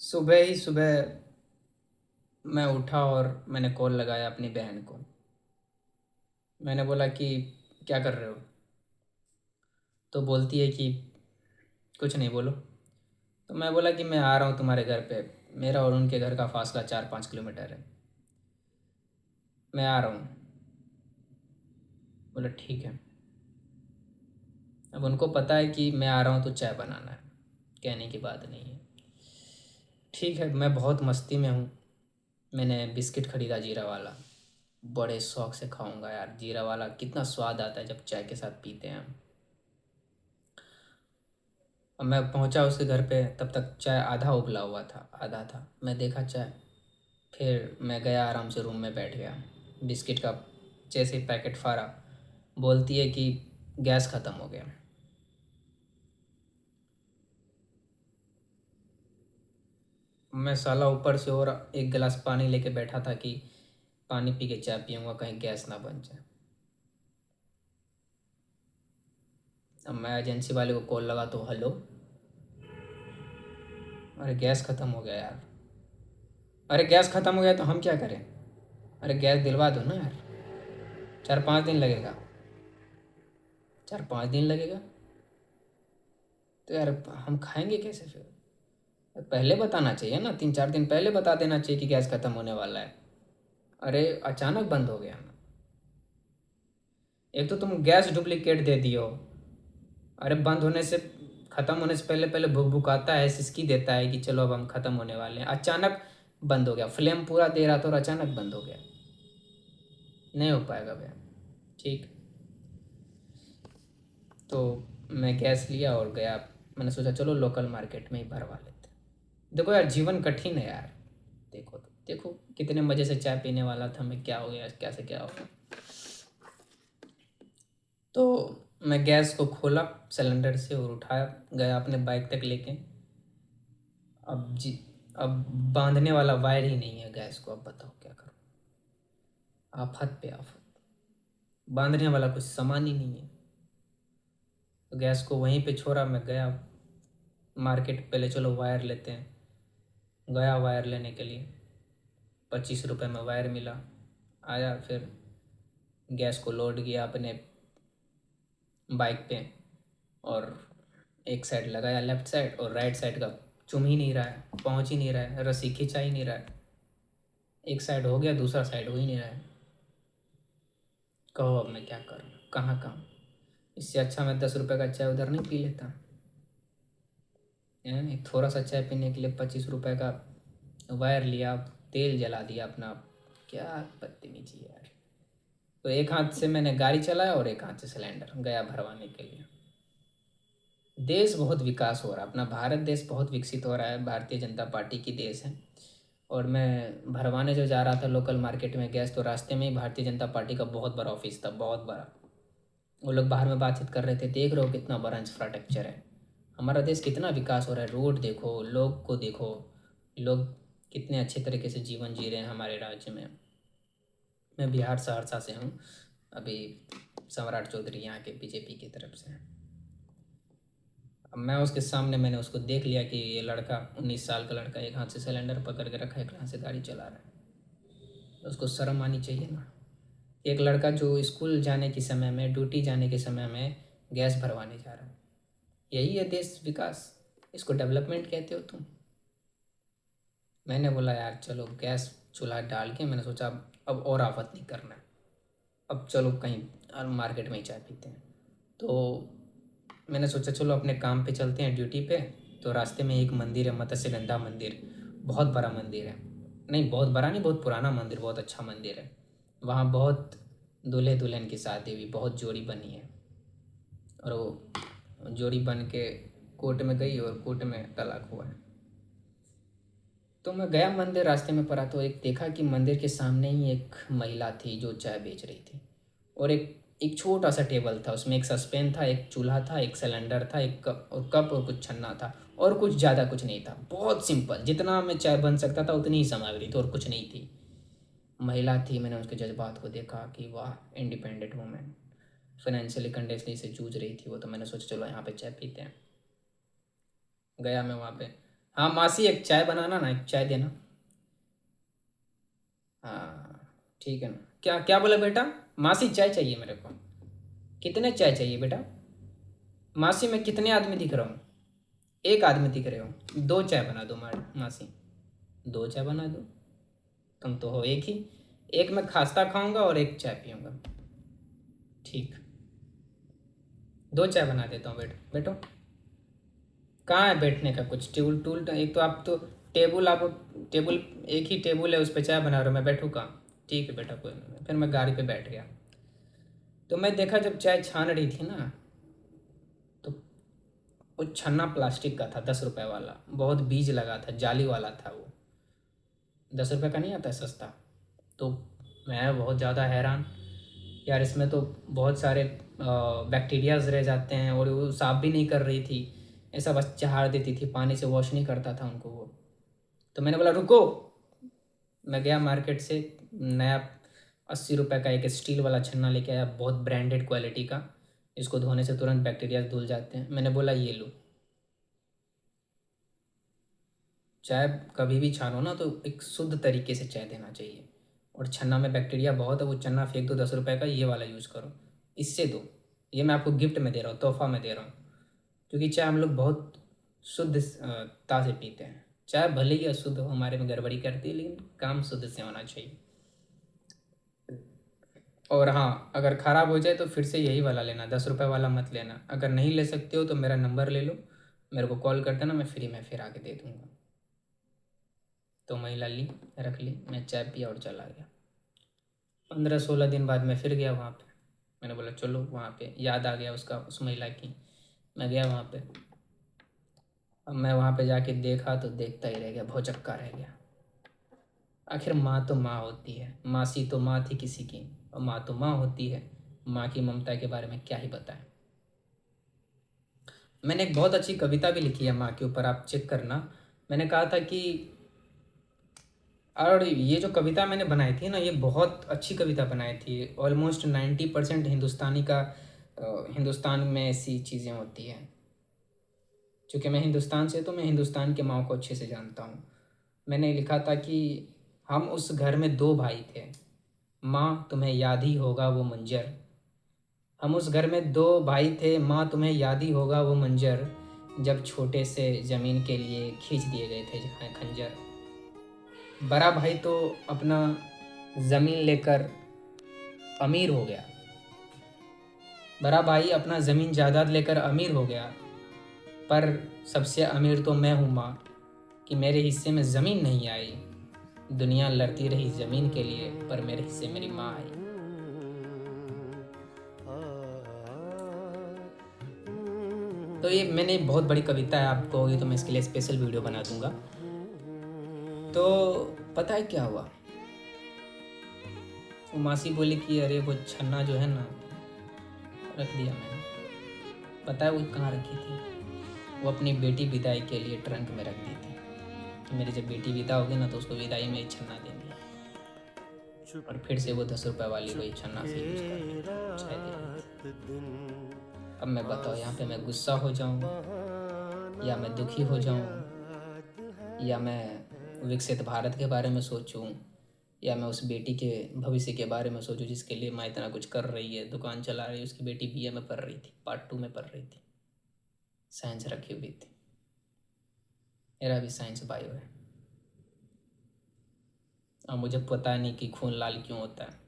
सुबह ही सुबह मैं उठा और मैंने कॉल लगाया अपनी बहन को। मैंने बोला कि क्या कर रहे हो? तो बोलती है कि कुछ नहीं, बोलो। तो मैं बोला कि मैं आ रहा हूँ तुम्हारे घर पे। मेरा और उनके घर का फासला 4-5 किलोमीटर है। मैं आ रहा हूँ। बोला ठीक है। अब उनको पता है कि मैं आ रहा हूँ तो चाय बनाना है, कहने की बात नहीं है। ठीक है, मैं बहुत मस्ती में हूँ। मैंने बिस्किट ख़रीदा जीरा वाला। बड़े शौक से खाऊंगा यार, जीरा वाला कितना स्वाद आता है जब चाय के साथ पीते हैं हम। अब मैं पहुंचा उसके घर पे, तब तक चाय आधा उबला हुआ था, आधा था। मैं देखा चाय, फिर मैं गया आराम से रूम में बैठ गया। बिस्किट का जैसे ही पैकेट फाड़ा, बोलती है कि गैस ख़त्म हो गया। मैं साला ऊपर से और एक गिलास पानी लेके बैठा था कि पानी पी के चाय पीऊँगा, कहीं गैस ना बन जाए। अब मैं एजेंसी वाले को कॉल लगा तो हेलो, अरे गैस ख़त्म हो गया यार। अरे गैस ख़त्म हो गया तो हम क्या करें? अरे गैस दिलवा दो ना यार। 4-5 दिन लगेगा। 4-5 दिन लगेगा तो यार हम खाएंगे कैसे फिर? पहले बताना चाहिए ना, 3-4 दिन पहले बता देना चाहिए कि गैस ख़त्म होने वाला है। अरे अचानक बंद हो गया ना। एक तो तुम गैस डुप्लीकेट दे दियो। अरे बंद होने से, ख़त्म होने से पहले पहले भुक भुक आता है, सिसकी देता है कि चलो अब हम ख़त्म होने वाले हैं। अचानक बंद हो गया, फ्लेम पूरा दे रहा था और अचानक बंद हो गया। नहीं हो पाएगा भैया। ठीक। तो मैं गैस लिया और गया। मैंने सोचा चलो लोकल मार्केट में ही भरवा लेते। देखो यार, जीवन कठिन है यार। देखो तो देखो, कितने मज़े से चाय पीने वाला था मैं, क्या हो गया, क्या से क्या हो गया। तो मैं गैस को खोला सिलेंडर से और उठाया, गया अपने बाइक तक लेके। अब जी, अब बांधने वाला वायर ही नहीं है गैस को। अब बताओ क्या करूँ? आफत पे आफत। बांधने वाला कुछ सामान ही नहीं है। तो गैस को वहीं पे छोड़ा, मैं गया मार्केट। पहले चलो वायर लेते हैं। गया वायर लेने के लिए, 25 रुपये में वायर मिला। आया, फिर गैस को लोड किया अपने बाइक पे, और एक साइड लगाया लेफ़्ट साइड, और राइट साइड का चुम ही नहीं रहा है, पहुंच ही नहीं रहा है, रस्सी खिंचा ही नहीं रहा है। एक साइड हो गया, दूसरा साइड हो ही नहीं रहा है। कहो अब मैं क्या करूँ, कहाँ काम? इससे अच्छा मैं 10 रुपये का चाय उधर नहीं पी लेता? एक थोड़ा सा चाय पीने के लिए 25 रुपये का वायर लिया, तेल जला दिया अपना। क्या बदतमीजी है यार। तो एक हाथ से मैंने गाड़ी चलाया और एक हाथ से सिलेंडर गया भरवाने के लिए। देश बहुत विकास हो रहा है, अपना भारत देश बहुत विकसित हो रहा है, भारतीय जनता पार्टी की देश है। और मैं भरवाने जो जा रहा था लोकल मार्केट में गैस, तो रास्ते में ही भारतीय जनता पार्टी का बहुत बड़ा ऑफिस था, बहुत बड़ा। वो लोग बाहर में बातचीत कर रहे थे, देख रहे हो कितना बड़ा इंफ्रास्ट्रक्चर है। हमारा देश कितना विकास हो रहा है, रोड देखो, लोग को देखो, लोग कितने अच्छे तरीके से जीवन जी रहे हैं हमारे राज्य में। मैं बिहार सहरसा से हूँ। अभी सम्राट चौधरी यहाँ के बीजेपी की तरफ से हैं। अब मैं उसके सामने, मैंने उसको देख लिया कि ये लड़का 19 साल का लड़का एक हाथ से सिलेंडर पकड़ के रखा है, एक हाथ से गाड़ी चला रहा है। तो उसको शर्म आनी चाहिए ना। एक लड़का जो स्कूल जाने के समय में, ड्यूटी जाने के समय में गैस भरवाने जा रहा है। यही है देश विकास, इसको डेवलपमेंट कहते हो तुम? मैंने बोला यार चलो गैस चूल्हा डाल के, मैंने सोचा अब और आफत नहीं करना है। अब चलो कहीं मार्केट में ही चाय पीते हैं। तो मैंने सोचा चलो अपने काम पे चलते हैं, ड्यूटी पे। तो रास्ते में एक मंदिर है, मत्स्यगंधा मंदिर। बहुत बड़ा मंदिर है। नहीं बहुत बड़ा नहीं, बहुत पुराना मंदिर, बहुत अच्छा मंदिर है। वहाँ बहुत दूल्हे दुल्हन की शादी हुई, बहुत जोड़ी बनी है। और वो जोड़ी बन के कोर्ट में गई और कोर्ट में तलाक हुआ है। तो मैं गया मंदिर, रास्ते में पड़ा तो एक देखा कि मंदिर के सामने ही एक महिला थी जो चाय बेच रही थी। और एक एक छोटा सा टेबल था, उसमें एक सस्पेन था, एक चूल्हा था, एक सिलेंडर था, एक कप और कुछ छन्ना था। और कुछ ज़्यादा कुछ नहीं था, बहुत सिंपल, जितना में चाय बन सकता था उतनी ही सामग्री थी और कुछ नहीं थी। महिला थी, मैंने उसके जज्बात को देखा कि वाह, इंडिपेंडेंट वुमेन। फाइनेंशियली कंडीशन से जूझ रही थी वो, तो मैंने सोचा चलो यहाँ पे चाय पीते हैं। गया मैं वहाँ पे, हाँ मासी, एक चाय बनाना ना, एक चाय देना। हाँ ठीक है ना। क्या क्या बोला बेटा? मासी चाय चाहिए मेरे को। कितने चाय चाहिए बेटा? मासी मैं कितने आदमी दिख रहा हूँ? एक आदमी दिख रहे हो? दो चाय बना दो मासी, दो चाय बना दो। तुम तो हो एक ही। एक मैं खास्ता खाऊंगा और एक चाय पीऊंगा। ठीक, दो चाय बना देता हूँ, बैठो। कहाँ है बैठने का कुछ टेबल टूल? एक तो आप तो टेबल, आप टेबल, एक ही टेबल है उस पर चाय बना रहे हो, मैं बैठूँ कहाँ? ठीक है बेटा, कोई नहीं। फिर मैं गाड़ी पे बैठ गया। तो मैं देखा जब चाय छान रही थी ना, तो वो छन्ना प्लास्टिक का था, 10 रुपए वाला, बहुत बीज लगा था, जाली वाला था वो। 10 रुपए का नहीं आता है सस्ता। तो मैं बहुत ज़्यादा हैरान, यार इसमें तो बहुत सारे बैक्टीरियाज रह जाते हैं, और वो साफ भी नहीं कर रही थी, ऐसा बस चार देती थी, पानी से वॉश नहीं करता था उनको वो। तो मैंने बोला रुको। मैं गया मार्केट से, नया 80 रुपए का एक स्टील वाला छन्ना लेके आया, बहुत ब्रांडेड क्वालिटी का। इसको धोने से तुरंत बैक्टीरिया धुल जाते हैं। मैंने बोला ये लो। चाय कभी भी छानो ना तो एक शुद्ध तरीके से चाय देना चाहिए। और छन्ना में बैक्टीरिया बहुत है, वो छन्ना फेंक दो 10 रुपए का, ये वाला यूज़ करो, इससे दो। ये मैं आपको गिफ्ट में दे रहा हूँ, तोहफा में दे रहा हूँ। क्योंकि चाय हम लोग बहुत शुद्ध ता से पीते हैं। चाय भले ही अशुद्ध हो, हमारे में गड़बड़ी करती है, लेकिन काम शुद्ध से होना चाहिए। और हाँ, अगर ख़राब हो जाए तो फिर से यही वाला लेना, 10 रुपए वाला मत लेना। अगर नहीं ले सकते हो तो मेरा नंबर ले लो, मेरे को कॉल कर देना, मैं फ्री में फिर आके दे दूँगा। तो महिला ली, रख ली, मैं चाय पिया और चला गया। 15-16 दिन बाद मैं फिर गया वहाँ पे। मैंने बोला चलो वहाँ पे, याद आ गया उसका, उस महिला की। मैं गया वहाँ पे। अब मैं वहाँ पे जाके देखा तो देखता ही रह गया, भौचक्का रह गया। आखिर माँ तो माँ होती है, मासी तो माँ थी किसी की, और माँ तो माँ होती है। माँ की ममता के बारे में क्या ही बताएं। मैंने एक बहुत अच्छी कविता भी लिखी है माँ के ऊपर, आप चेक करना। मैंने कहा था कि, और ये जो कविता मैंने बनाई थी ना, ये बहुत अच्छी कविता बनाई थी। ऑलमोस्ट 90% हिंदुस्तानी का, हिंदुस्तान में ऐसी चीज़ें होती हैं। चूँकि मैं हिंदुस्तान से, तो मैं हिंदुस्तान के माँ को अच्छे से जानता हूँ। मैंने लिखा था कि हम उस घर में दो भाई थे, माँ तुम्हें याद ही होगा वो मंजर। हम उस घर में दो भाई थे, माँ तुम्हें याद ही होगा वो मंजर, जब छोटे से ज़मीन के लिए खींच दिए गए थे जहाँ खंजर। बड़ा भाई तो अपना ज़मीन लेकर अमीर हो गया। बड़ा भाई अपना ज़मीन जायदाद लेकर अमीर हो गया, पर सबसे अमीर तो मैं हूँ माँ, कि मेरे हिस्से में ज़मीन नहीं आई। दुनिया लड़ती रही ज़मीन के लिए, पर मेरे हिस्से मेरी माँ आई। तो ये मैंने बहुत बड़ी कविता है, आपको होगी तो मैं इसके लिए स्पेशल वीडियो बना दूंगा। तो पता है क्या हुआ? वो मासी बोली कि अरे वो छन्ना जो है ना, रख दिया मैंने। पता है वो कहाँ रखी थी? वो अपनी बेटी विदाई के लिए ट्रंक में रख दी थी, कि मेरी जब बेटी विदा होगी ना तो उसको विदाई में ही छन्ना देंगे। और फिर से वो 10 रुपए वाली वही छन्ना से यूज कर रही थी, चाय दे रही थी। अब मैं बताओ, यहाँ पे मैं गुस्सा हो जाऊँ, या मैं दुखी हो जाऊँ, या मैं विकसित भारत के बारे में सोचूं, या मैं उस बेटी के भविष्य के बारे में सोचूं जिसके लिए माँ इतना कुछ कर रही है, दुकान चला रही है, उसकी बेटी बीए में पढ़ रही थी, पार्ट 2 में पढ़ रही थी, साइंस रखी हुई थी। मेरा भी साइंस बायो है। और मुझे पता नहीं कि खून लाल क्यों होता है।